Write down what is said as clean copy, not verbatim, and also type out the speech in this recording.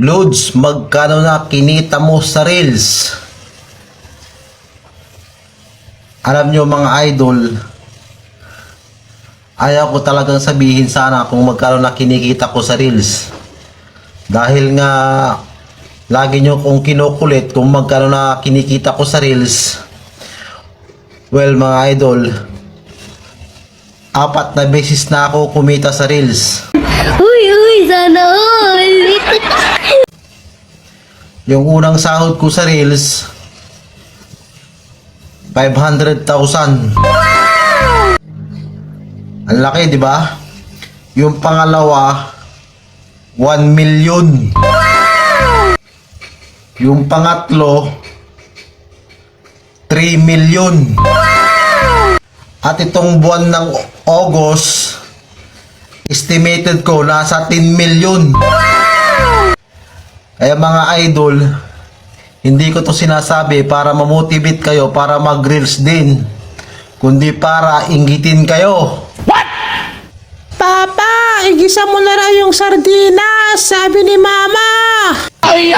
Loads, magkano na kinita mo sa Reels? Alam nyo mga idol, ayaw ko talagang sabihin sana kung magkano na kinikita ko sa Reels. Dahil nga, lagi nyo kong kinukulit kung magkano na kinikita ko sa Reels. Well mga idol, 4 na beses na ako kumita sa Reels. Uy, sana all! Yung unang sahod ko sa Reels, 500,000. Ang laki, di ba? Yung pangalawa, 1 million. Yung pangatlo, 3 million. At itong buwan ng August, estimated ko nasa 10 million. Kaya mga idol, hindi ko to sinasabi para mamotivate kayo para mag-reels din, kundi para inggitin kayo. Papa, igisa mo na raw yung sardinas, sabi ni Mama. Ay,